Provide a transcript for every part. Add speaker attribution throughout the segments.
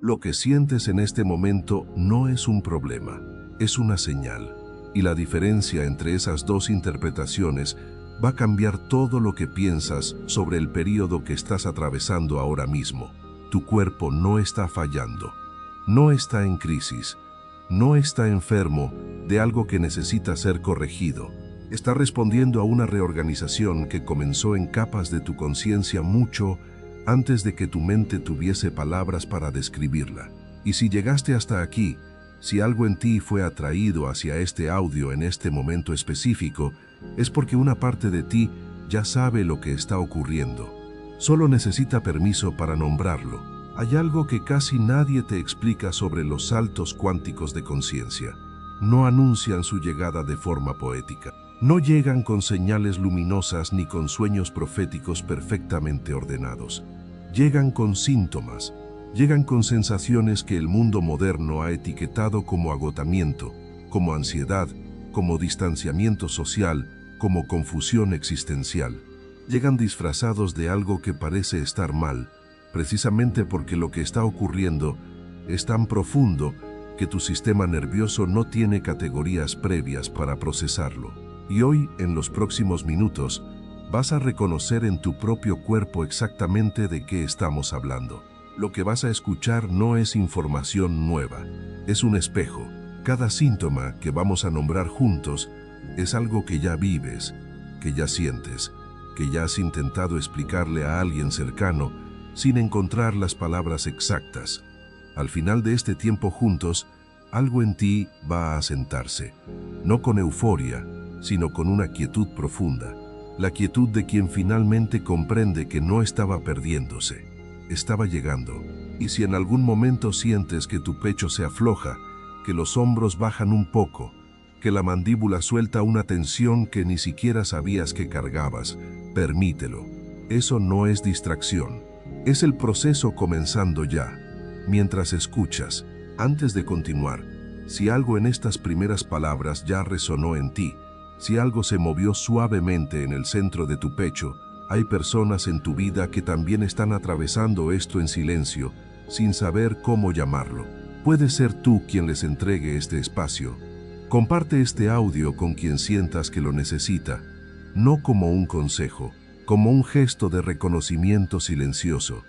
Speaker 1: Lo que sientes en este momento no es un problema, es una señal. Y la diferencia entre esas dos interpretaciones va a cambiar todo lo que piensas sobre el período que estás atravesando ahora mismo. Tu cuerpo no está fallando, no está en crisis, no está enfermo de algo que necesita ser corregido. Está respondiendo a una reorganización que comenzó en capas de tu conciencia mucho antes de que tu mente tuviese palabras para describirla. Y si llegaste hasta aquí, si algo en ti fue atraído hacia este audio en este momento específico, es porque una parte de ti ya sabe lo que está ocurriendo. Solo necesita permiso para nombrarlo. Hay algo que casi nadie te explica sobre los saltos cuánticos de conciencia. No anuncian su llegada de forma poética. No llegan con señales luminosas ni con sueños proféticos perfectamente ordenados. Llegan con síntomas, llegan con sensaciones que el mundo moderno ha etiquetado como agotamiento, como ansiedad, como distanciamiento social, como confusión existencial. Llegan disfrazados de algo que parece estar mal, precisamente porque lo que está ocurriendo es tan profundo que tu sistema nervioso no tiene categorías previas para procesarlo. Y hoy, en los próximos minutos, vas a reconocer en tu propio cuerpo exactamente de qué estamos hablando. Lo que vas a escuchar no es información nueva, es un espejo. Cada síntoma que vamos a nombrar juntos es algo que ya vives, que ya sientes, que ya has intentado explicarle a alguien cercano sin encontrar las palabras exactas. Al final de este tiempo juntos, algo en ti va a asentarse, no con euforia, sino con una quietud profunda, la quietud de quien finalmente comprende que no estaba perdiéndose, estaba llegando. Y si en algún momento sientes que tu pecho se afloja, que los hombros bajan un poco, que la mandíbula suelta una tensión que ni siquiera sabías que cargabas, permítelo. Eso no es distracción, es el proceso comenzando ya. Mientras escuchas, antes de continuar, si algo en estas primeras palabras ya resonó en ti, si algo se movió suavemente en el centro de tu pecho, hay personas en tu vida que también están atravesando esto en silencio, sin saber cómo llamarlo. Puede ser tú quien les entregue este espacio. Comparte este audio con quien sientas que lo necesita, no como un consejo, como un gesto de reconocimiento silencioso.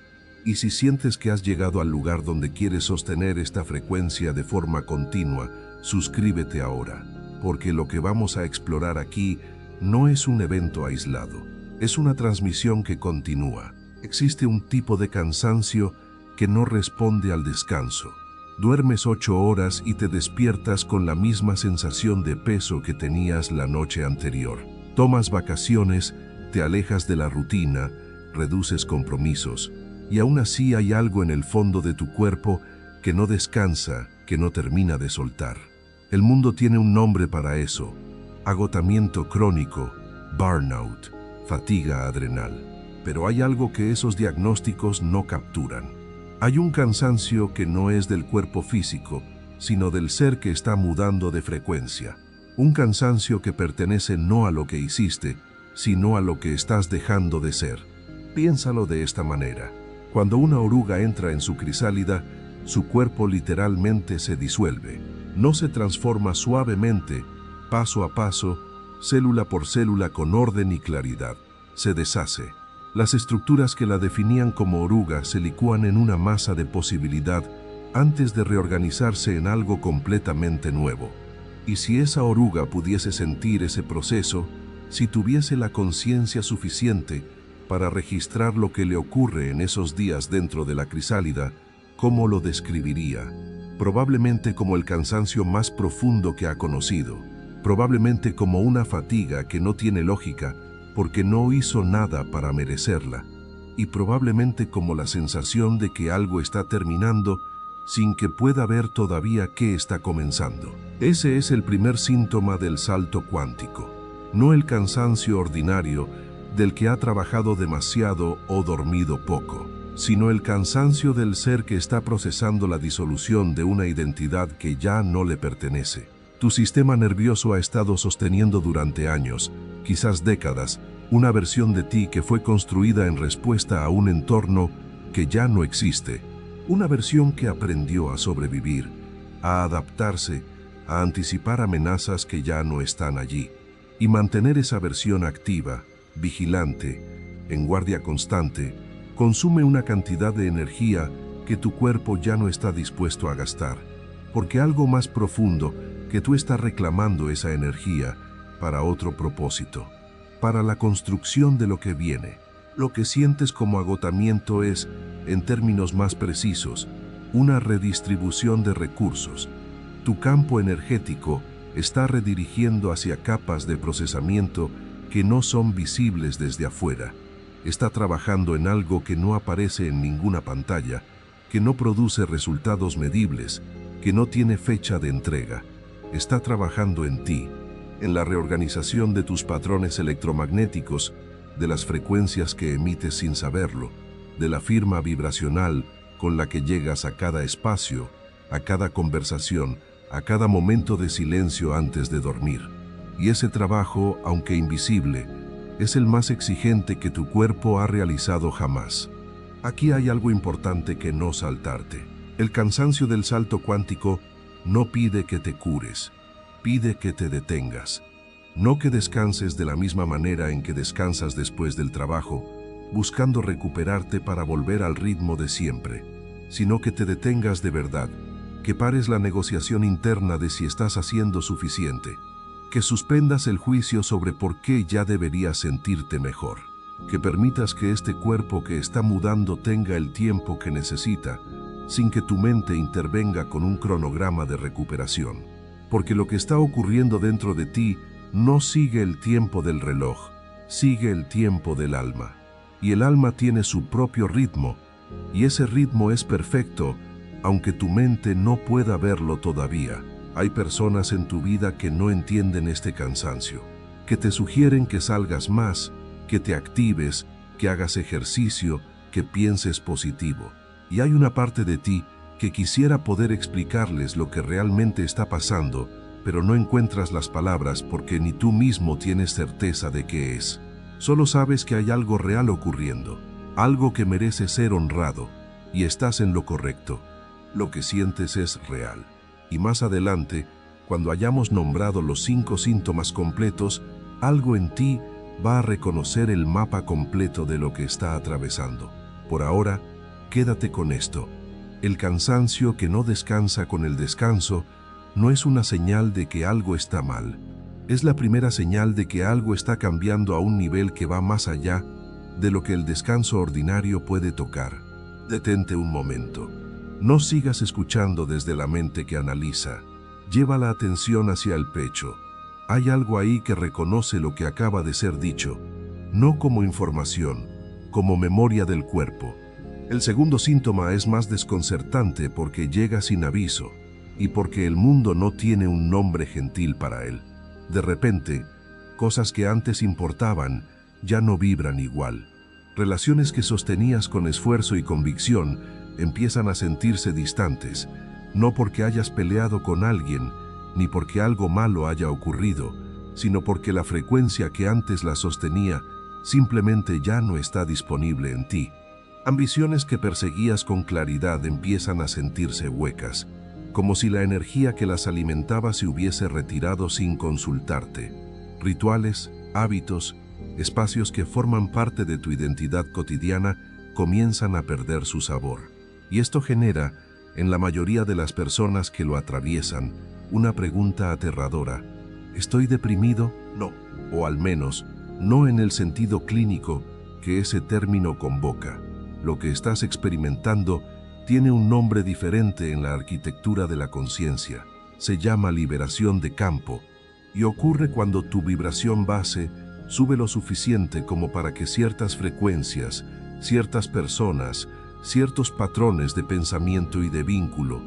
Speaker 1: Y si sientes que has llegado al lugar donde quieres sostener esta frecuencia de forma continua, suscríbete ahora, porque lo que vamos a explorar aquí no es un evento aislado, es una transmisión que continúa. Existe un tipo de cansancio que no responde al descanso. Duermes 8 horas y te despiertas con la misma sensación de peso que tenías la noche anterior. Tomas vacaciones, te alejas de la rutina, reduces compromisos, y aún así hay algo en el fondo de tu cuerpo que no descansa, que no termina de soltar. El mundo tiene un nombre para eso: agotamiento crónico, burnout, fatiga adrenal. Pero hay algo que esos diagnósticos no capturan. Hay un cansancio que no es del cuerpo físico, sino del ser que está mudando de frecuencia. Un cansancio que pertenece no a lo que hiciste, sino a lo que estás dejando de ser. Piénsalo de esta manera. Cuando una oruga entra en su crisálida, su cuerpo literalmente se disuelve. No se transforma suavemente, paso a paso, célula por célula con orden y claridad. Se deshace. Las estructuras que la definían como oruga se licúan en una masa de posibilidad antes de reorganizarse en algo completamente nuevo. Y si esa oruga pudiese sentir ese proceso, si tuviese la conciencia suficiente para registrar lo que le ocurre en esos días dentro de la crisálida, ¿cómo lo describiría? Probablemente como el cansancio más profundo que ha conocido, probablemente como una fatiga que no tiene lógica, porque no hizo nada para merecerla, y probablemente como la sensación de que algo está terminando sin que pueda ver todavía qué está comenzando. Ese es el primer síntoma del salto cuántico, no el cansancio ordinario del que ha trabajado demasiado o dormido poco, sino el cansancio del ser que está procesando la disolución de una identidad que ya no le pertenece. Tu sistema nervioso ha estado sosteniendo durante años, quizás décadas, una versión de ti que fue construida en respuesta a un entorno que ya no existe, Una versión que aprendió a sobrevivir, a adaptarse, a anticipar amenazas que ya no están allí. Y mantener esa versión activa, vigilante, en guardia constante, consume una cantidad de energía que tu cuerpo ya no está dispuesto a gastar, porque algo más profundo que tú estás reclamando esa energía para otro propósito, para la construcción de lo que viene. Lo que sientes como agotamiento es, en términos más precisos, una redistribución de recursos. Tu campo energético está redirigiendo hacia capas de procesamiento que no son visibles desde afuera. Está trabajando en algo que no aparece en ninguna pantalla, que no produce resultados medibles, que no tiene fecha de entrega. Está trabajando en ti, en la reorganización de tus patrones electromagnéticos, de las frecuencias que emites sin saberlo, de la firma vibracional con la que llegas a cada espacio, a cada conversación, a cada momento de silencio antes de dormir. Y ese trabajo, aunque invisible, es el más exigente que tu cuerpo ha realizado jamás. Aquí hay algo importante que no saltarte. El cansancio del salto cuántico no pide que te cures, pide que te detengas. No que descanses de la misma manera en que descansas después del trabajo, buscando recuperarte para volver al ritmo de siempre, sino que te detengas de verdad, que pares la negociación interna de si estás haciendo suficiente, que suspendas el juicio sobre por qué ya deberías sentirte mejor, que permitas que este cuerpo que está mudando tenga el tiempo que necesita, sin que tu mente intervenga con un cronograma de recuperación. Porque lo que está ocurriendo dentro de ti no sigue el tiempo del reloj, sigue el tiempo del alma. Y el alma tiene su propio ritmo, y ese ritmo es perfecto, aunque tu mente no pueda verlo todavía. Hay personas en tu vida que no entienden este cansancio, que te sugieren que salgas más, que te actives, que hagas ejercicio, que pienses positivo. Y hay una parte de ti que quisiera poder explicarles lo que realmente está pasando, pero no encuentras las palabras porque ni tú mismo tienes certeza de qué es. Solo sabes que hay algo real ocurriendo, algo que merece ser honrado, y estás en lo correcto. Lo que sientes es real. Y más adelante, cuando hayamos nombrado los 5 síntomas completos, algo en ti va a reconocer el mapa completo de lo que está atravesando. Por ahora, quédate con esto. El cansancio que no descansa con el descanso no es una señal de que algo está mal. Es la primera señal de que algo está cambiando a un nivel que va más allá de lo que el descanso ordinario puede tocar. Detente un momento. No sigas escuchando desde la mente que analiza. Lleva la atención hacia el pecho. Hay algo ahí que reconoce lo que acaba de ser dicho, no como información, como memoria del cuerpo. El segundo síntoma es más desconcertante porque llega sin aviso y porque el mundo no tiene un nombre gentil para él. De repente, cosas que antes importaban ya no vibran igual. Relaciones que sostenías con esfuerzo y convicción empiezan a sentirse distantes, no porque hayas peleado con alguien, ni porque algo malo haya ocurrido, sino porque la frecuencia que antes la sostenía simplemente ya no está disponible en ti. Ambiciones que perseguías con claridad empiezan a sentirse huecas, como si la energía que las alimentaba se hubiese retirado sin consultarte. Rituales, hábitos, espacios que forman parte de tu identidad cotidiana comienzan a perder su sabor. Y esto genera, en la mayoría de las personas que lo atraviesan, una pregunta aterradora. ¿Estoy deprimido? No, o al menos, no en el sentido clínico que ese término convoca. Lo que estás experimentando tiene un nombre diferente en la arquitectura de la conciencia. Se llama liberación de campo y ocurre cuando tu vibración base sube lo suficiente como para que ciertas frecuencias, ciertas personas, ciertos patrones de pensamiento y de vínculo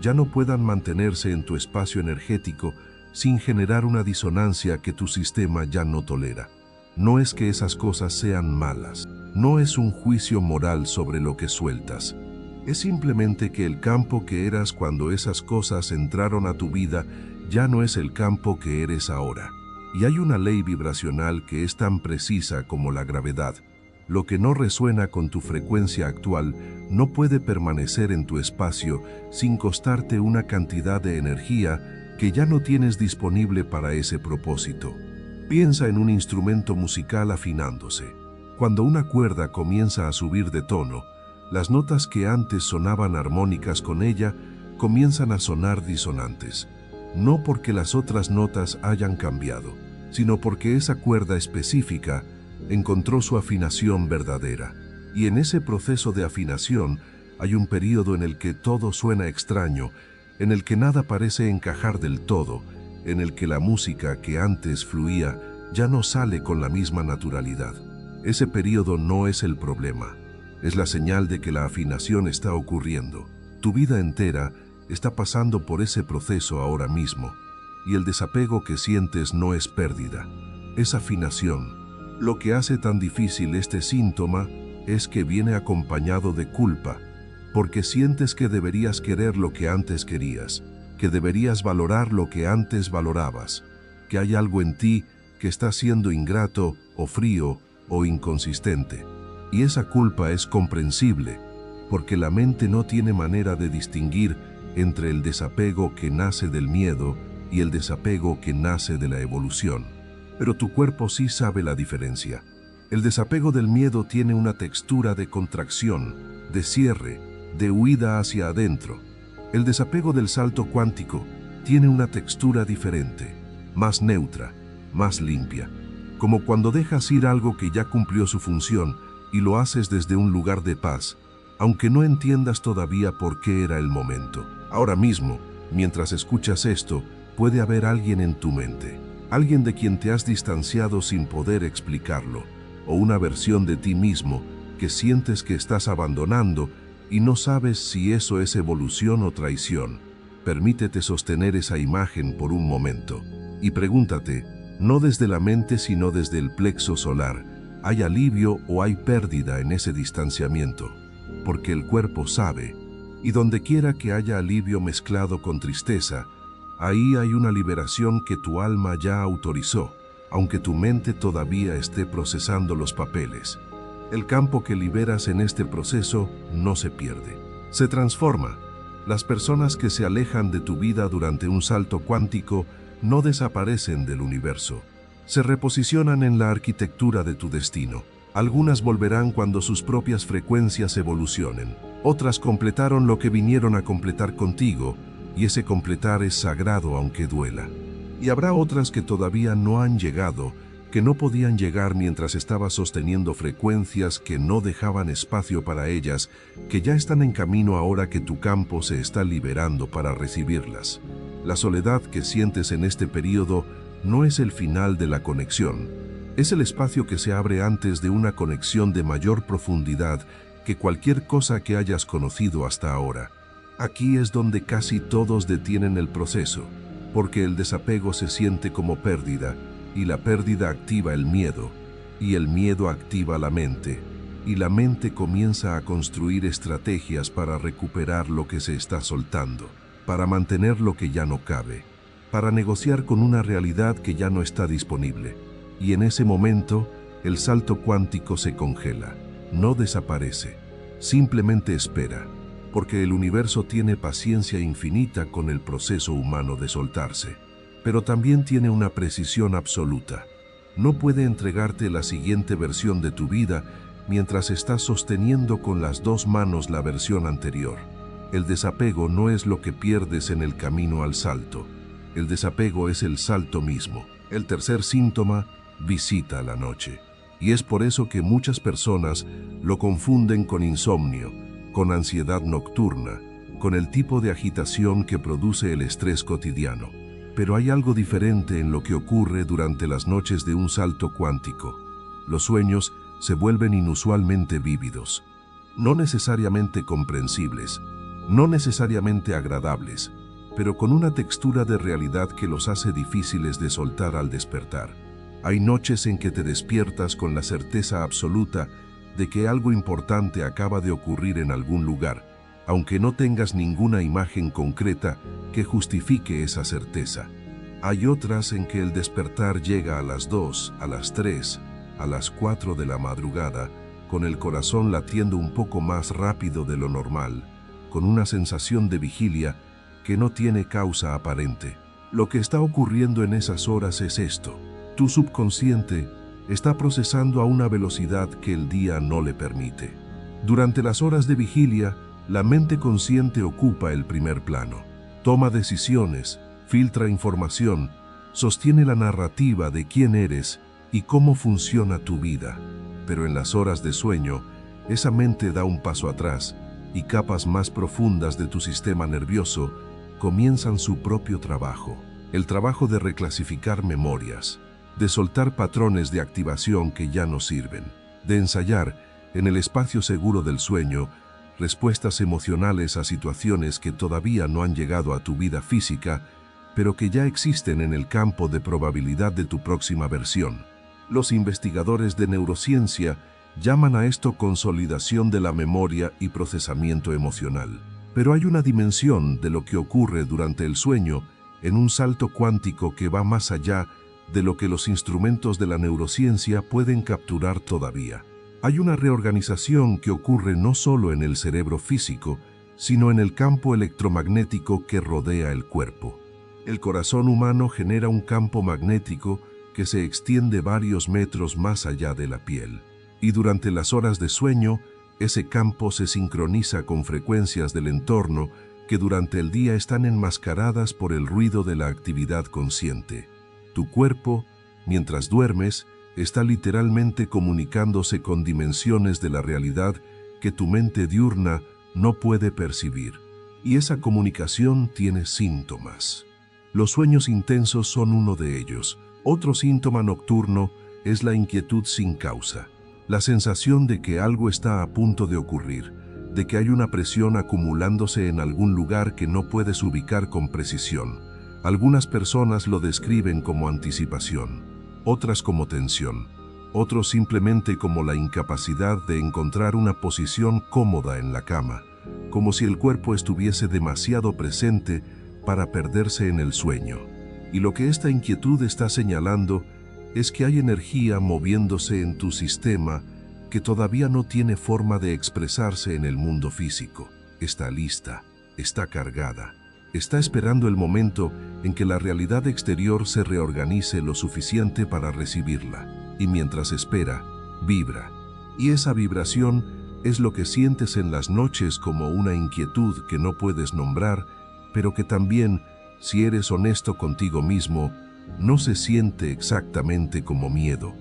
Speaker 1: ya no puedan mantenerse en tu espacio energético sin generar una disonancia que tu sistema ya no tolera. No es que esas cosas sean malas, no es un juicio moral sobre lo que sueltas. Es simplemente que el campo que eras cuando esas cosas entraron a tu vida ya no es el campo que eres ahora. Y hay una ley vibracional que es tan precisa como la gravedad. Lo que no resuena con tu frecuencia actual no puede permanecer en tu espacio sin costarte una cantidad de energía que ya no tienes disponible para ese propósito. Piensa en un instrumento musical afinándose. Cuando una cuerda comienza a subir de tono, las notas que antes sonaban armónicas con ella comienzan a sonar disonantes. No porque las otras notas hayan cambiado, sino porque esa cuerda específica encontró su afinación verdadera. Y en ese proceso de afinación hay un periodo en el que todo suena extraño, en el que nada parece encajar del todo, en el que la música que antes fluía ya no sale con la misma naturalidad. Ese periodo no es el problema, es la señal de que la afinación está ocurriendo. Tu vida entera está pasando por ese proceso ahora mismo, y el desapego que sientes no es pérdida, es afinación. Lo que hace tan difícil este síntoma es que viene acompañado de culpa, porque sientes que deberías querer lo que antes querías, que deberías valorar lo que antes valorabas, que hay algo en ti que está siendo ingrato o frío o inconsistente. Y esa culpa es comprensible, porque la mente no tiene manera de distinguir entre el desapego que nace del miedo y el desapego que nace de la evolución. Pero tu cuerpo sí sabe la diferencia. El desapego del miedo tiene una textura de contracción, de cierre, de huida hacia adentro. El desapego del salto cuántico tiene una textura diferente, más neutra, más limpia, como cuando dejas ir algo que ya cumplió su función y lo haces desde un lugar de paz, aunque no entiendas todavía por qué era el momento. Ahora mismo, mientras escuchas esto, puede haber alguien en tu mente, alguien de quien te has distanciado sin poder explicarlo, o una versión de ti mismo que sientes que estás abandonando y no sabes si eso es evolución o traición. Permítete sostener esa imagen por un momento y pregúntate, no desde la mente sino desde el plexo solar, ¿hay alivio o hay pérdida en ese distanciamiento? Porque el cuerpo sabe, y donde quiera que haya alivio mezclado con tristeza, ahí hay una liberación que tu alma ya autorizó, aunque tu mente todavía esté procesando los papeles. El campo que liberas en este proceso no se pierde, se transforma. Las personas que se alejan de tu vida durante un salto cuántico no desaparecen del universo. Se reposicionan en la arquitectura de tu destino. Algunas volverán cuando sus propias frecuencias evolucionen. Otras completaron lo que vinieron a completar contigo, y ese completar es sagrado aunque duela. Y habrá otras que todavía no han llegado, que no podían llegar mientras estabas sosteniendo frecuencias que no dejaban espacio para ellas, que ya están en camino ahora que tu campo se está liberando para recibirlas. La soledad que sientes en este periodo no es el final de la conexión, es el espacio que se abre antes de una conexión de mayor profundidad que cualquier cosa que hayas conocido hasta ahora. Aquí es donde casi todos detienen el proceso, porque el desapego se siente como pérdida, y la pérdida activa el miedo, y el miedo activa la mente, y la mente comienza a construir estrategias para recuperar lo que se está soltando, para mantener lo que ya no cabe, para negociar con una realidad que ya no está disponible. Y en ese momento, el salto cuántico se congela, no desaparece, simplemente espera, porque el universo tiene paciencia infinita con el proceso humano de soltarse, pero también tiene una precisión absoluta. No puede entregarte la siguiente versión de tu vida mientras estás sosteniendo con las dos manos la versión anterior. El desapego no es lo que pierdes en el camino al salto. El desapego es el salto mismo. El tercer síntoma, visita la noche. Y es por eso que muchas personas lo confunden con insomnio, con ansiedad nocturna, con el tipo de agitación que produce el estrés cotidiano. Pero hay algo diferente en lo que ocurre durante las noches de un salto cuántico. Los sueños se vuelven inusualmente vívidos, no necesariamente comprensibles, no necesariamente agradables, pero con una textura de realidad que los hace difíciles de soltar al despertar. Hay noches en que te despiertas con la certeza absoluta de que algo importante acaba de ocurrir en algún lugar, aunque no tengas ninguna imagen concreta que justifique esa certeza. Hay otras en que el despertar llega a las 2, a las 3, a las 4 de la madrugada, con el corazón latiendo un poco más rápido de lo normal, con una sensación de vigilia que no tiene causa aparente. Lo que está ocurriendo en esas horas es esto: tu subconsciente está procesando a una velocidad que el día no le permite. Durante las horas de vigilia, la mente consciente ocupa el primer plano. Toma decisiones, filtra información, sostiene la narrativa de quién eres y cómo funciona tu vida. Pero en las horas de sueño, esa mente da un paso atrás y capas más profundas de tu sistema nervioso comienzan su propio trabajo. El trabajo de reclasificar memorias, de soltar patrones de activación que ya no sirven, de ensayar, en el espacio seguro del sueño, respuestas emocionales a situaciones que todavía no han llegado a tu vida física, pero que ya existen en el campo de probabilidad de tu próxima versión. Los investigadores de neurociencia llaman a esto consolidación de la memoria y procesamiento emocional. Pero hay una dimensión de lo que ocurre durante el sueño en un salto cuántico que va más allá de lo que los instrumentos de la neurociencia pueden capturar todavía. Hay una reorganización que ocurre no solo en el cerebro físico, sino en el campo electromagnético que rodea el cuerpo. El corazón humano genera un campo magnético que se extiende varios metros más allá de la piel. Y durante las horas de sueño, ese campo se sincroniza con frecuencias del entorno que durante el día están enmascaradas por el ruido de la actividad consciente. Tu cuerpo, mientras duermes, está literalmente comunicándose con dimensiones de la realidad que tu mente diurna no puede percibir. Y esa comunicación tiene síntomas. Los sueños intensos son uno de ellos. Otro síntoma nocturno es la inquietud sin causa. La sensación de que algo está a punto de ocurrir, de que hay una presión acumulándose en algún lugar que no puedes ubicar con precisión. Algunas personas lo describen como anticipación, otras como tensión, otros simplemente como la incapacidad de encontrar una posición cómoda en la cama, como si el cuerpo estuviese demasiado presente para perderse en el sueño. Y lo que esta inquietud está señalando es que hay energía moviéndose en tu sistema que todavía no tiene forma de expresarse en el mundo físico. Está lista, está cargada, está esperando el momento en que la realidad exterior se reorganice lo suficiente para recibirla. Y mientras espera, vibra. Y esa vibración es lo que sientes en las noches como una inquietud que no puedes nombrar, pero que también, si eres honesto contigo mismo, no se siente exactamente como miedo,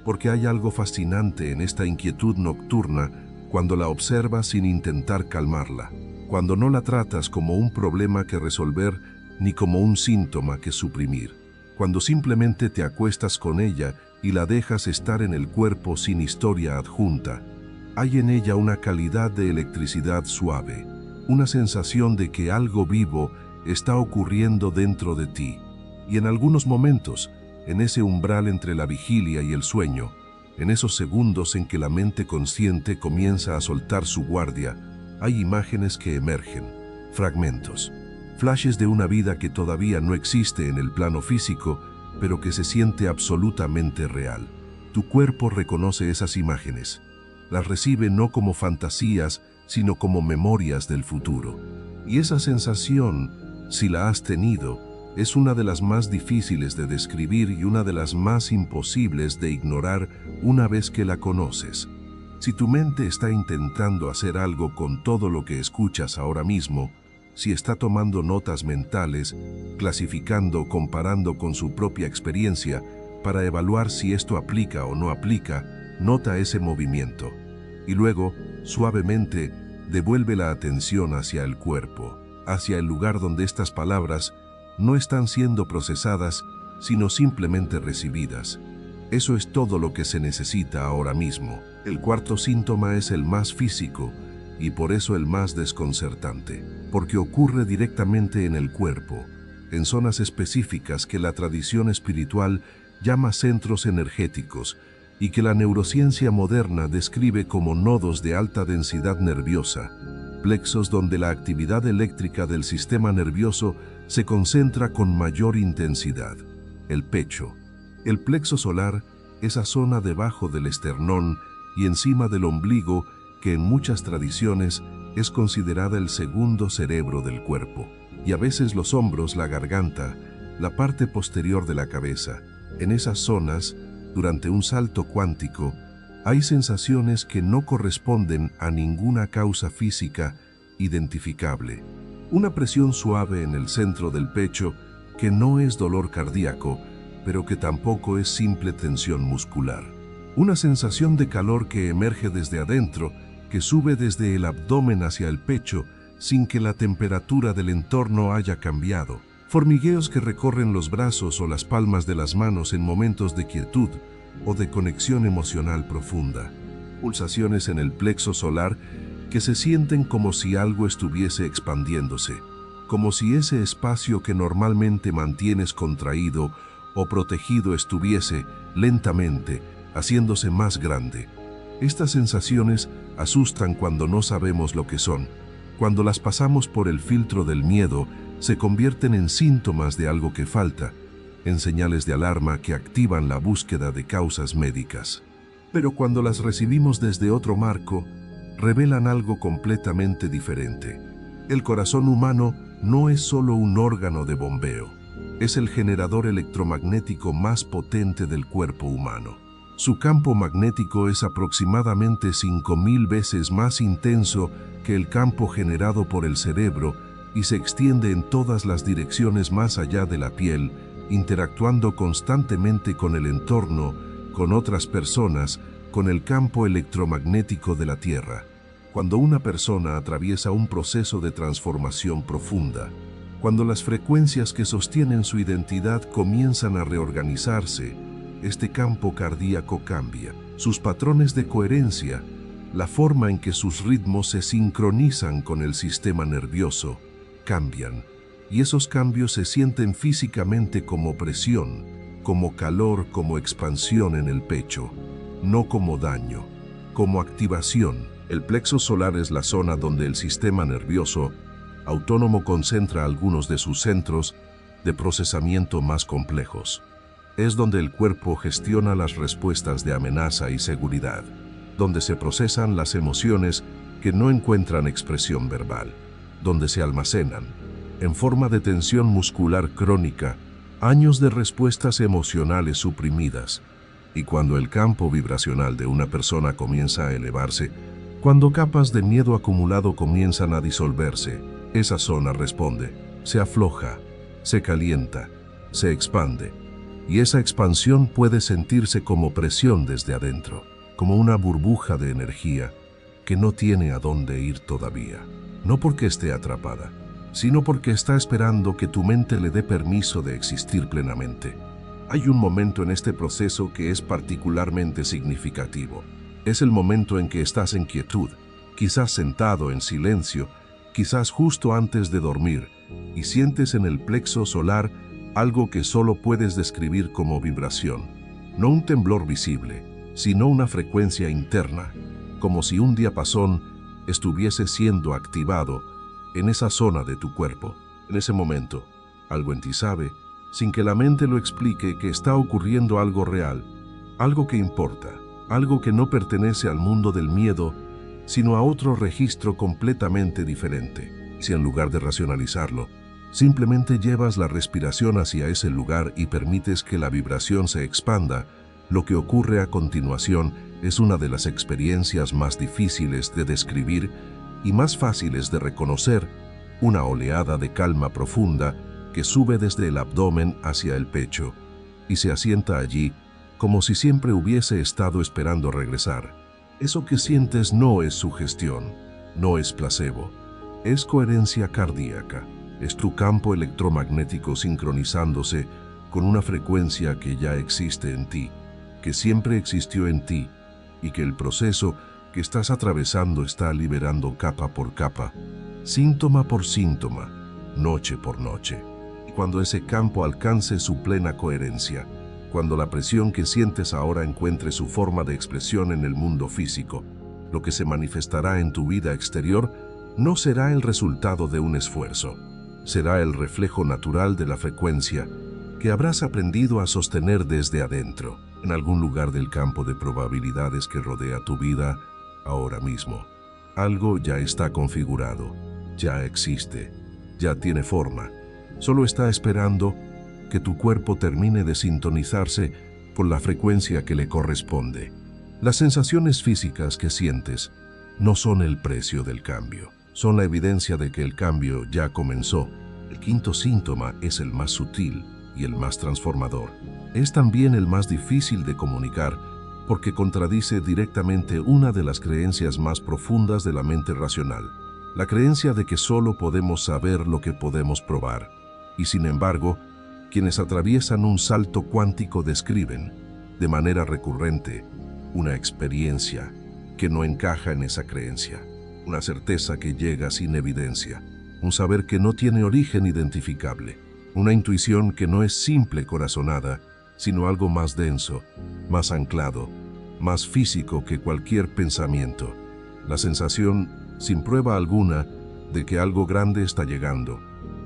Speaker 1: porque hay algo fascinante en esta inquietud nocturna cuando la observas sin intentar calmarla, cuando no la tratas como un problema que resolver ni como un síntoma que suprimir, cuando simplemente te acuestas con ella y la dejas estar en el cuerpo sin historia adjunta. Hay en ella una calidad de electricidad suave, una sensación de que algo vivo está ocurriendo dentro de ti. Y en algunos momentos, en ese umbral entre la vigilia y el sueño, en esos segundos en que la mente consciente comienza a soltar su guardia, hay imágenes que emergen, fragmentos, flashes de una vida que todavía no existe en el plano físico, pero que se siente absolutamente real. Tu cuerpo reconoce esas imágenes, las recibe no como fantasías, sino como memorias del futuro. Y esa sensación, si la has tenido, es una de las más difíciles de describir y una de las más imposibles de ignorar una vez que la conoces. Si tu mente está intentando hacer algo con todo lo que escuchas ahora mismo, si está tomando notas mentales, clasificando, comparando con su propia experiencia para evaluar si esto aplica o no aplica, nota ese movimiento. Y luego, suavemente, devuelve la atención hacia el cuerpo, hacia el lugar donde estas palabras no están siendo procesadas, sino simplemente recibidas. Eso es todo lo que se necesita ahora mismo. El cuarto síntoma es el más físico y por eso el más desconcertante, porque ocurre directamente en el cuerpo, en zonas específicas que la tradición espiritual llama centros energéticos y que la neurociencia moderna describe como nodos de alta densidad nerviosa, plexos donde la actividad eléctrica del sistema nervioso se concentra con mayor intensidad. El pecho. El plexo solar, esa zona debajo del esternón y encima del ombligo, que en muchas tradiciones es considerada el segundo cerebro del cuerpo. Y a veces los hombros, la garganta, la parte posterior de la cabeza. En esas zonas, durante un salto cuántico, hay sensaciones que no corresponden a ninguna causa física identificable. Una presión suave en el centro del pecho que no es dolor cardíaco, pero que tampoco es simple tensión muscular. Una sensación de calor que emerge desde adentro, que sube desde el abdomen hacia el pecho sin que la temperatura del entorno haya cambiado. Formigueos que recorren los brazos o las palmas de las manos en momentos de quietud o de conexión emocional profunda. Pulsaciones en el plexo solar que se sienten como si algo estuviese expandiéndose, como si ese espacio que normalmente mantienes contraído o protegido estuviese, lentamente, haciéndose más grande. Estas sensaciones asustan cuando no sabemos lo que son. Cuando las pasamos por el filtro del miedo, se convierten en síntomas de algo que falta, en señales de alarma que activan la búsqueda de causas médicas. Pero cuando las recibimos desde otro marco, revelan algo completamente diferente. El corazón humano no es solo un órgano de bombeo, es el generador electromagnético más potente del cuerpo humano. Su campo magnético es aproximadamente 5000 veces más intenso que el campo generado por el cerebro y se extiende en todas las direcciones más allá de la piel, interactuando constantemente con el entorno, con otras personas, con el campo electromagnético de la Tierra. Cuando una persona atraviesa un proceso de transformación profunda, cuando las frecuencias que sostienen su identidad comienzan a reorganizarse, este campo cardíaco cambia. Sus patrones de coherencia, la forma en que sus ritmos se sincronizan con el sistema nervioso, cambian. Y esos cambios se sienten físicamente como presión, como calor, como expansión en el pecho, no como daño, como activación. El plexo solar es la zona donde el sistema nervioso autónomo concentra algunos de sus centros de procesamiento más complejos. Es donde el cuerpo gestiona las respuestas de amenaza y seguridad, donde se procesan las emociones que no encuentran expresión verbal, donde se almacenan, en forma de tensión muscular crónica, años de respuestas emocionales suprimidas. Y cuando el campo vibracional de una persona comienza a elevarse, cuando capas de miedo acumulado comienzan a disolverse, esa zona responde, se afloja, se calienta, se expande. Y esa expansión puede sentirse como presión desde adentro, como una burbuja de energía que no tiene a dónde ir todavía. No porque esté atrapada, sino porque está esperando que tu mente le dé permiso de existir plenamente. Hay un momento en este proceso que es particularmente significativo. Es el momento en que estás en quietud, quizás sentado en silencio, quizás justo antes de dormir, y sientes en el plexo solar algo que solo puedes describir como vibración. No un temblor visible, sino una frecuencia interna, como si un diapasón estuviese siendo activado en esa zona de tu cuerpo. En ese momento, algo en ti sabe, sin que la mente lo explique, que está ocurriendo algo real, algo que importa, algo que no pertenece al mundo del miedo, sino a otro registro completamente diferente. Si en lugar de racionalizarlo, simplemente llevas la respiración hacia ese lugar y permites que la vibración se expanda, lo que ocurre a continuación es una de las experiencias más difíciles de describir y más fáciles de reconocer, una oleada de calma profunda que sube desde el abdomen hacia el pecho y se asienta allí como si siempre hubiese estado esperando regresar. Eso que sientes no es sugestión, no es placebo, es coherencia cardíaca. Es tu campo electromagnético sincronizándose con una frecuencia que ya existe en ti, que siempre existió en ti, y que el proceso que estás atravesando está liberando capa por capa, síntoma por síntoma, noche por noche. Y cuando ese campo alcance su plena coherencia, cuando la presión que sientes ahora encuentre su forma de expresión en el mundo físico, lo que se manifestará en tu vida exterior no será el resultado de un esfuerzo. Será el reflejo natural de la frecuencia que habrás aprendido a sostener desde adentro. en algún lugar del campo de probabilidades que rodea tu vida ahora mismo. Algo ya está configurado, ya existe, ya tiene forma. Solo está esperando que tu cuerpo termine de sintonizarse con la frecuencia que le corresponde. Las sensaciones físicas que sientes no son el precio del cambio, son la evidencia de que el cambio ya comenzó. El quinto síntoma es el más sutil y el más transformador. Es también el más difícil de comunicar porque contradice directamente una de las creencias más profundas de la mente racional, la creencia de que solo podemos saber lo que podemos probar. Y sin embargo, quienes atraviesan un salto cuántico describen, de manera recurrente, una experiencia que no encaja en esa creencia, una certeza que llega sin evidencia, un saber que no tiene origen identificable, una intuición que no es simple corazonada, sino algo más denso, más anclado, más físico que cualquier pensamiento. La sensación, sin prueba alguna, de que algo grande está llegando,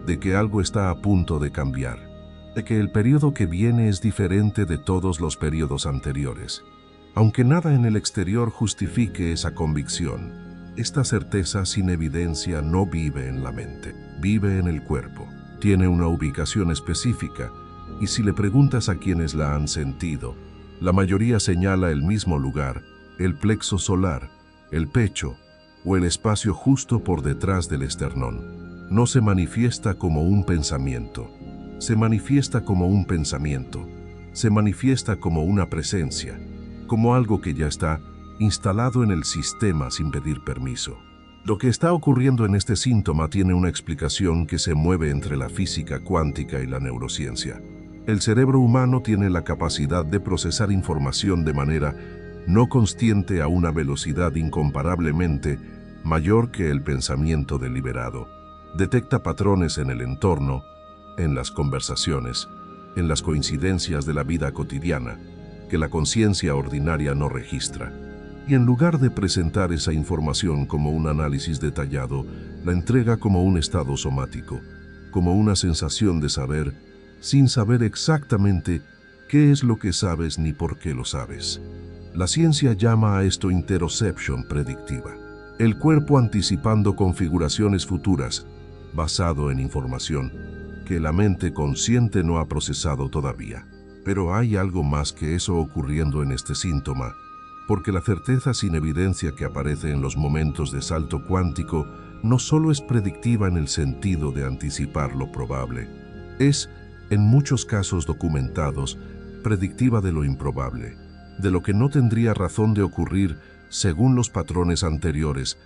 Speaker 1: de que algo está a punto de cambiar, de que el periodo que viene es diferente de todos los periodos anteriores. Aunque nada en el exterior justifique esa convicción, esta certeza sin evidencia no vive en la mente, vive en el cuerpo, tiene una ubicación específica, y si le preguntas a quienes la han sentido, la mayoría señala el mismo lugar, el plexo solar, el pecho o el espacio justo por detrás del esternón. No se manifiesta como un pensamiento, se manifiesta como un pensamiento, se manifiesta como una presencia, como algo que ya está instalado en el sistema sin pedir permiso. Lo que está ocurriendo en este síntoma tiene una explicación que se mueve entre la física cuántica y la neurociencia. El cerebro humano tiene la capacidad de procesar información de manera no consciente a una velocidad incomparablemente mayor que el pensamiento deliberado. Detecta patrones en el entorno, en las conversaciones, en las coincidencias de la vida cotidiana, que la conciencia ordinaria no registra. Y en lugar de presentar esa información como un análisis detallado, la entrega como un estado somático, como una sensación de saber, sin saber exactamente qué es lo que sabes ni por qué lo sabes. La ciencia llama a esto interoception predictiva, el cuerpo anticipando configuraciones futuras, basado en información que la mente consciente no ha procesado todavía. Pero hay algo más que eso ocurriendo en este síntoma, porque la certeza sin evidencia que aparece en los momentos de salto cuántico no solo es predictiva en el sentido de anticipar lo probable, es, en muchos casos documentados, predictiva de lo improbable, de lo que no tendría razón de ocurrir según los patrones anteriores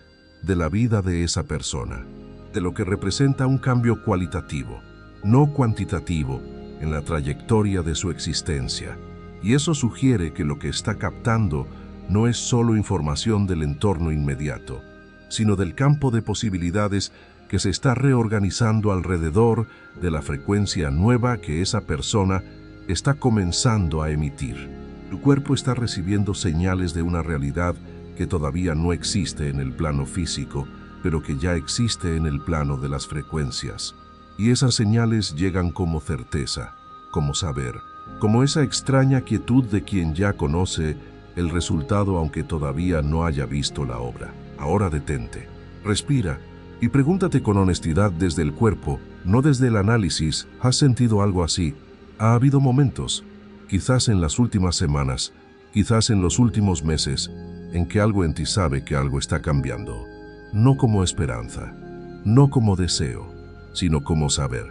Speaker 1: de la vida de esa persona, de lo que representa un cambio cualitativo, no cuantitativo, en la trayectoria de su existencia. Y eso sugiere que lo que está captando no es solo información del entorno inmediato, sino del campo de posibilidades que se está reorganizando alrededor de la frecuencia nueva que esa persona está comenzando a emitir. Tu cuerpo está recibiendo señales de una realidad que todavía no existe en el plano físico, pero que ya existe en el plano de las frecuencias. Y esas señales llegan como certeza, como saber, como esa extraña quietud de quien ya conoce el resultado aunque todavía no haya visto la obra. Ahora detente, respira y pregúntate con honestidad desde el cuerpo, no desde el análisis. ¿Has sentido algo así? Ha habido momentos, quizás en las últimas semanas, quizás en los últimos meses, en que algo en ti sabe que algo está cambiando. No como esperanza, no como deseo, sino como saber,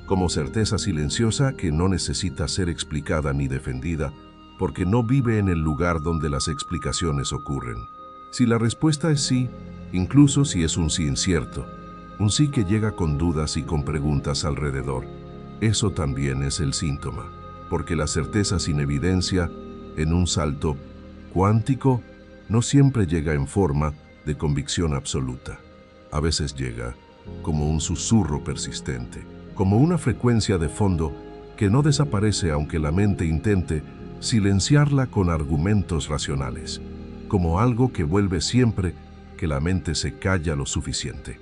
Speaker 1: como certeza silenciosa que no necesita ser explicada ni defendida, porque no vive en el lugar donde las explicaciones ocurren. Si la respuesta es sí, incluso si es un sí incierto, un sí que llega con dudas y con preguntas alrededor, eso también es el síntoma, porque la certeza sin evidencia, en un salto cuántico, no siempre llega en forma de convicción absoluta. A veces llega como un susurro persistente, como una frecuencia de fondo que no desaparece aunque la mente intente silenciarla con argumentos racionales, como algo que vuelve siempre que la mente se calla lo suficiente.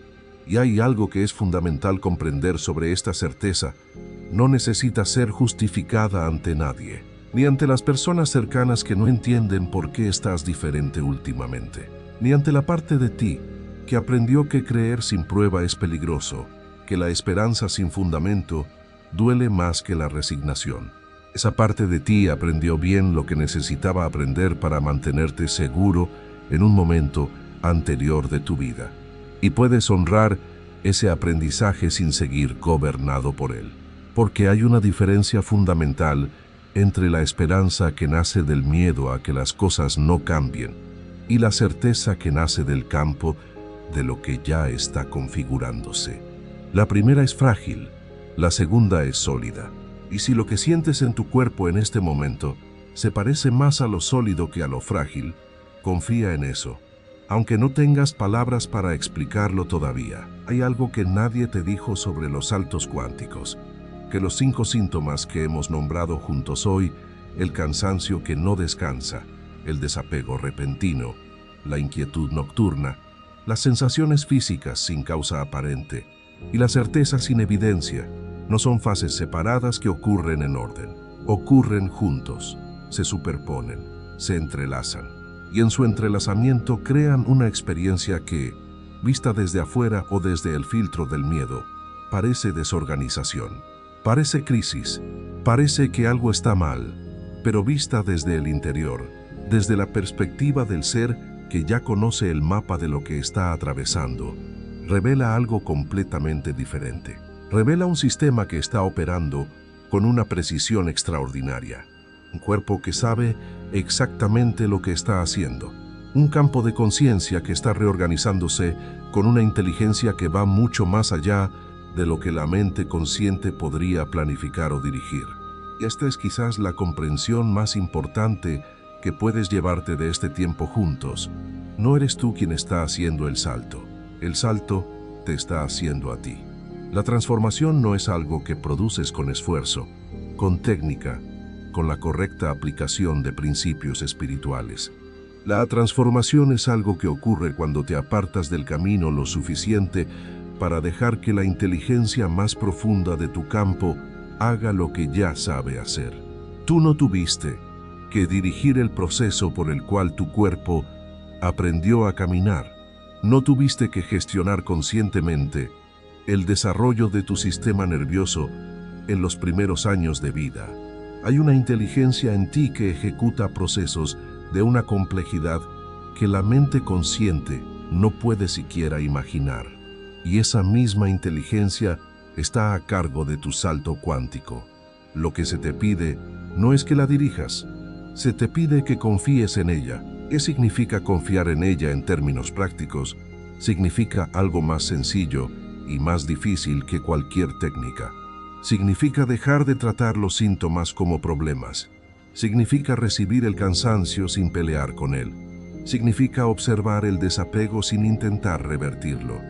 Speaker 1: Y hay algo que es fundamental comprender sobre esta certeza: no necesita ser justificada ante nadie. ni ante las personas cercanas que no entienden por qué estás diferente últimamente, ni ante la parte de ti que aprendió que creer sin prueba es peligroso, que la esperanza sin fundamento duele más que la resignación. Esa parte de ti aprendió bien lo que necesitaba aprender para mantenerte seguro en un momento anterior de tu vida. Y puedes honrar ese aprendizaje sin seguir gobernado por él. Porque hay una diferencia fundamental entre la esperanza que nace del miedo a que las cosas no cambien y la certeza que nace del campo de lo que ya está configurándose. La primera es frágil, la segunda es sólida. Y si lo que sientes en tu cuerpo en este momento se parece más a lo sólido que a lo frágil, confía en eso. Aunque no tengas palabras para explicarlo todavía, hay algo que nadie te dijo sobre los saltos cuánticos, que los 5 síntomas que hemos nombrado juntos hoy, el cansancio que no descansa, el desapego repentino, la inquietud nocturna, las sensaciones físicas sin causa aparente y la certeza sin evidencia, no son fases separadas que ocurren en orden. Ocurren juntos, se superponen, se entrelazan, y en su entrelazamiento crean una experiencia que, vista desde afuera o desde el filtro del miedo, parece desorganización, parece crisis, parece que algo está mal, pero vista desde el interior, desde la perspectiva del ser que ya conoce el mapa de lo que está atravesando, revela algo completamente diferente. Revela un sistema que está operando con una precisión extraordinaria. Un cuerpo que sabe exactamente lo que está haciendo. Un campo de conciencia que está reorganizándose con una inteligencia que va mucho más allá de lo que la mente consciente podría planificar o dirigir. Y esta es quizás la comprensión más importante que puedes llevarte de este tiempo juntos. No eres tú quien está haciendo el salto te está haciendo a ti. La transformación no es algo que produces con esfuerzo, con técnica, con la correcta aplicación de principios espirituales. La transformación es algo que ocurre cuando te apartas del camino lo suficiente para dejar que la inteligencia más profunda de tu campo haga lo que ya sabe hacer. Tú no tuviste que dirigir el proceso por el cual tu cuerpo aprendió a caminar. No tuviste que gestionar conscientemente el desarrollo de tu sistema nervioso en los primeros años de vida. Hay una inteligencia en ti que ejecuta procesos de una complejidad que la mente consciente no puede siquiera imaginar. Y esa misma inteligencia está a cargo de tu salto cuántico. Lo que se te pide no es que la dirijas, se te pide que confíes en ella. ¿Qué significa confiar en ella en términos prácticos? Significa algo más sencillo y más difícil que cualquier técnica. Significa dejar de tratar los síntomas como problemas. Significa recibir el cansancio sin pelear con él. Significa observar el desapego sin intentar revertirlo.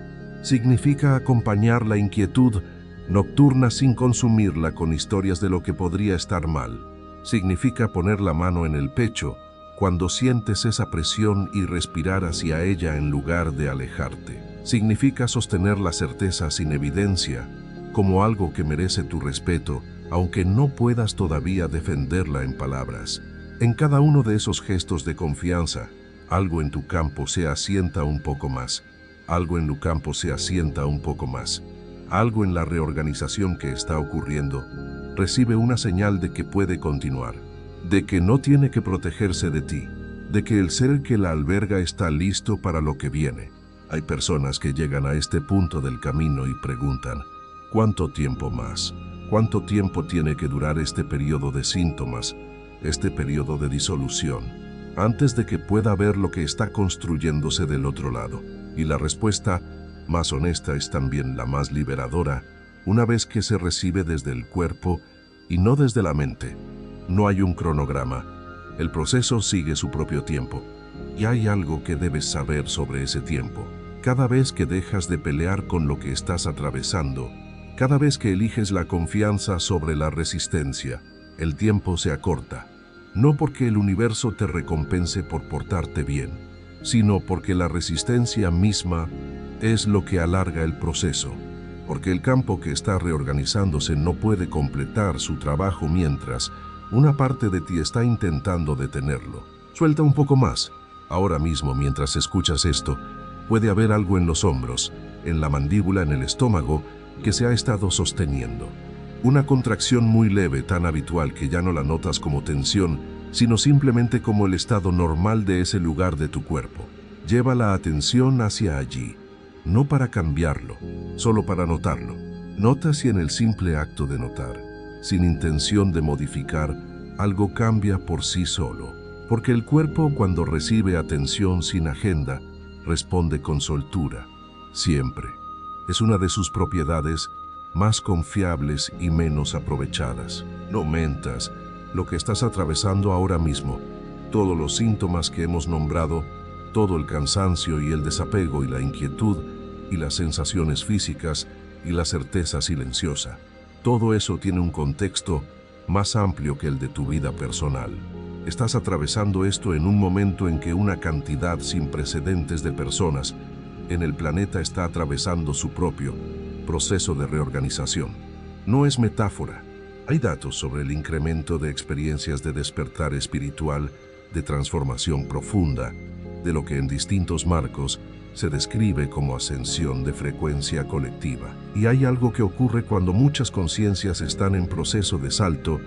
Speaker 1: Significa acompañar la inquietud nocturna sin consumirla con historias de lo que podría estar mal. Significa poner la mano en el pecho cuando sientes esa presión y respirar hacia ella en lugar de alejarte. Significa sostener la certeza sin evidencia, como algo que merece tu respeto, aunque no puedas todavía defenderla en palabras. En cada uno de esos gestos de confianza, algo en tu campo se asienta un poco más, algo en tu campo se asienta un poco más, algo en la reorganización que está ocurriendo, recibe una señal de que puede continuar, de que no tiene que protegerse de ti, de que el ser que la alberga está listo para lo que viene. Hay personas que llegan a este punto del camino y preguntan, ¿cuánto tiempo más? ¿Cuánto tiempo tiene que durar este periodo de síntomas, este periodo de disolución, antes de que pueda ver lo que está construyéndose del otro lado? Y la respuesta más honesta es también la más liberadora, una vez que se recibe desde el cuerpo y no desde la mente. No hay un cronograma, el proceso sigue su propio tiempo. Y hay algo que debes saber sobre ese tiempo. Cada vez que dejas de pelear con lo que estás atravesando, cada vez que eliges la confianza sobre la resistencia, el tiempo se acorta. No porque el universo te recompense por portarte bien, sino porque la resistencia misma es lo que alarga el proceso. Porque el campo que está reorganizándose no puede completar su trabajo mientras Una parte de ti está intentando detenerlo. Suelta un poco más. Ahora mismo, mientras escuchas esto, puede haber algo en los hombros, en la mandíbula, en el estómago, que se ha estado sosteniendo. Una contracción muy leve, tan habitual que ya no la notas como tensión, sino simplemente como el estado normal de ese lugar de tu cuerpo. Lleva la atención hacia allí, no para cambiarlo, solo para notarlo. Nota si en el simple acto de notar, sin intención de modificar, algo cambia por sí solo. Porque el cuerpo, cuando recibe atención sin agenda, responde con soltura, siempre. Es una de sus propiedades más confiables y menos aprovechadas. No mentas lo que estás atravesando ahora mismo, todos los síntomas que hemos nombrado, todo el cansancio y el desapego y la inquietud y las sensaciones físicas y la certeza silenciosa. Todo eso tiene un contexto más amplio que el de tu vida personal. Estás atravesando esto en un momento en que una cantidad sin precedentes de personas en el planeta está atravesando su propio proceso de reorganización. No es metáfora. Hay datos sobre el incremento de experiencias de despertar espiritual, de transformación profunda, de lo que en distintos marcos se describe como ascensión de frecuencia colectiva. Y hay algo que ocurre cuando muchas conciencias están en proceso de salto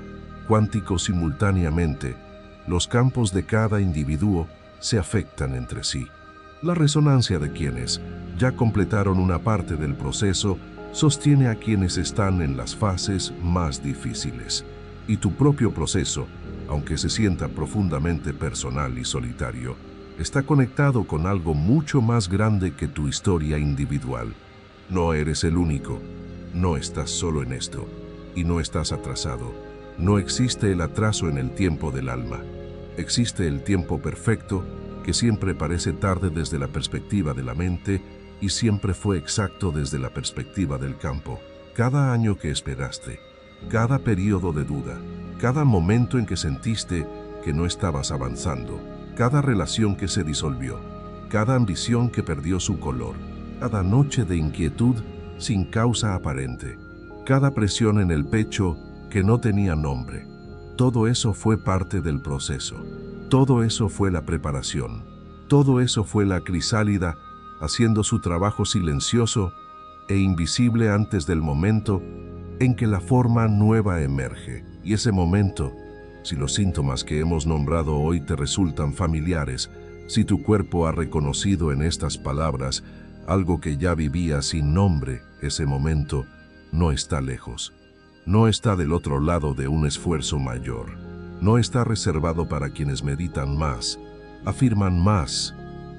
Speaker 1: cuántico simultáneamente. Los campos de cada individuo se afectan entre sí. La resonancia de quienes ya completaron una parte del proceso sostiene a quienes están en las fases más difíciles. Y tu propio proceso, aunque se sienta profundamente personal y solitario, está conectado con algo mucho más grande que tu historia individual. No eres el único, no estás solo en esto, y no estás atrasado. No existe el atraso en el tiempo del alma. Existe el tiempo perfecto, que siempre parece tarde desde la perspectiva de la mente y siempre fue exacto desde la perspectiva del campo. Cada año que esperaste, cada periodo de duda, cada momento en que sentiste que no estabas avanzando, cada relación que se disolvió, cada ambición que perdió su color, cada noche de inquietud sin causa aparente, cada presión en el pecho que no tenía nombre. Todo eso fue parte del proceso. Todo eso fue la preparación. Todo eso fue la crisálida haciendo su trabajo silencioso e invisible antes del momento en que la forma nueva emerge. Y ese momento, si los síntomas que hemos nombrado hoy te resultan familiares, si tu cuerpo ha reconocido en estas palabras algo que ya vivía sin nombre, ese momento no está lejos. No está del otro lado de un esfuerzo mayor. No está reservado para quienes meditan más, afirman más,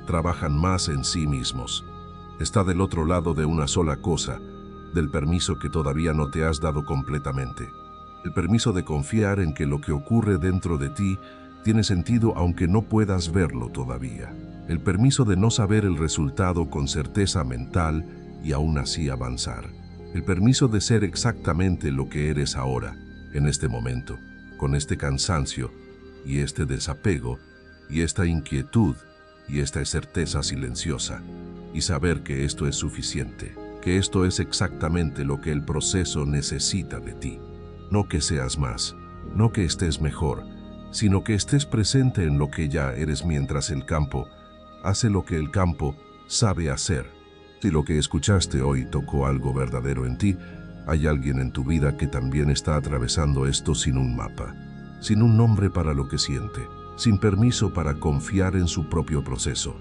Speaker 1: trabajan más en sí mismos. Está del otro lado de una sola cosa, del permiso que todavía no te has dado completamente. El permiso de confiar en que lo que ocurre dentro de ti tiene sentido aunque no puedas verlo todavía. El permiso de no saber el resultado con certeza mental y aún así avanzar. El permiso de ser exactamente lo que eres ahora, en este momento, con este cansancio y este desapego y esta inquietud y esta certeza silenciosa, y saber que esto es suficiente, que esto es exactamente lo que el proceso necesita de ti. No que seas más, no que estés mejor, sino que estés presente en lo que ya eres mientras el campo hace lo que el campo sabe hacer. Si lo que escuchaste hoy tocó algo verdadero en ti, hay alguien en tu vida que también está atravesando esto sin un mapa, sin un nombre para lo que siente, sin permiso para confiar en su propio proceso.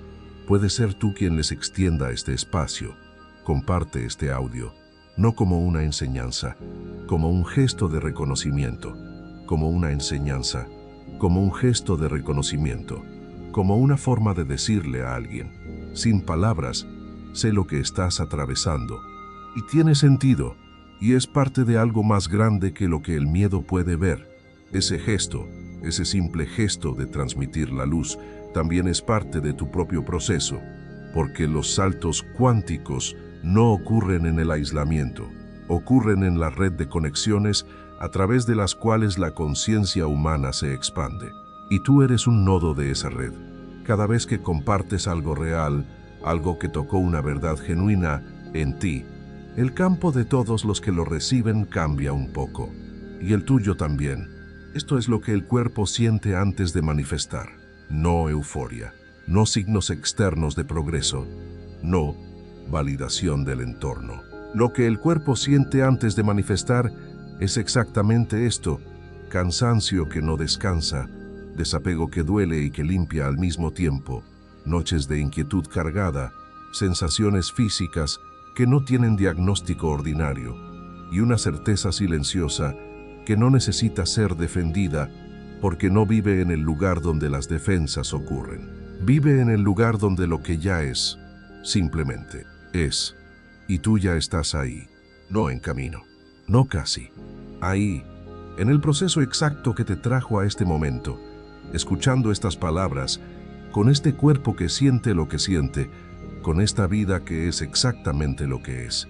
Speaker 1: Puede ser tú quien les extienda este espacio. Comparte este audio, no como una enseñanza, como un gesto de reconocimiento, como una enseñanza, como un gesto de reconocimiento, como una forma de decirle a alguien, sin palabras, sé lo que estás atravesando, y tiene sentido, y es parte de algo más grande que lo que el miedo puede ver. Ese gesto, ese simple gesto de transmitir la luz, también es parte de tu propio proceso, porque los saltos cuánticos no ocurren en el aislamiento, ocurren en la red de conexiones a través de las cuales la conciencia humana se expande. Y tú eres un nodo de esa red. Cada vez que compartes algo real, algo que tocó una verdad genuina en ti, el campo de todos los que lo reciben cambia un poco, y el tuyo también. Esto es lo que el cuerpo siente antes de manifestar. No euforia, no signos externos de progreso, no validación del entorno. Lo que el cuerpo siente antes de manifestar es exactamente esto: cansancio que no descansa, desapego que duele y que limpia al mismo tiempo, noches de inquietud cargada, sensaciones físicas que no tienen diagnóstico ordinario, y una certeza silenciosa que no necesita ser defendida porque no vive en el lugar donde las defensas ocurren. Vive en el lugar donde lo que ya es, simplemente es. Y tú ya estás ahí, no en camino, no casi. Ahí, en el proceso exacto que te trajo a este momento, escuchando estas palabras, con este cuerpo que siente lo que siente, con esta vida que es exactamente lo que es.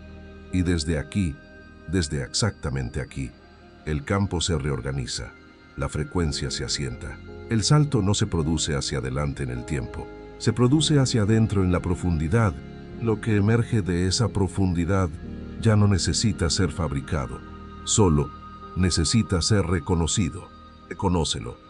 Speaker 1: Y desde aquí, desde exactamente aquí, el campo se reorganiza, la frecuencia se asienta. El salto no se produce hacia adelante en el tiempo, se produce hacia adentro en la profundidad. Lo que emerge de esa profundidad ya no necesita ser fabricado, solo necesita ser reconocido. Reconócelo.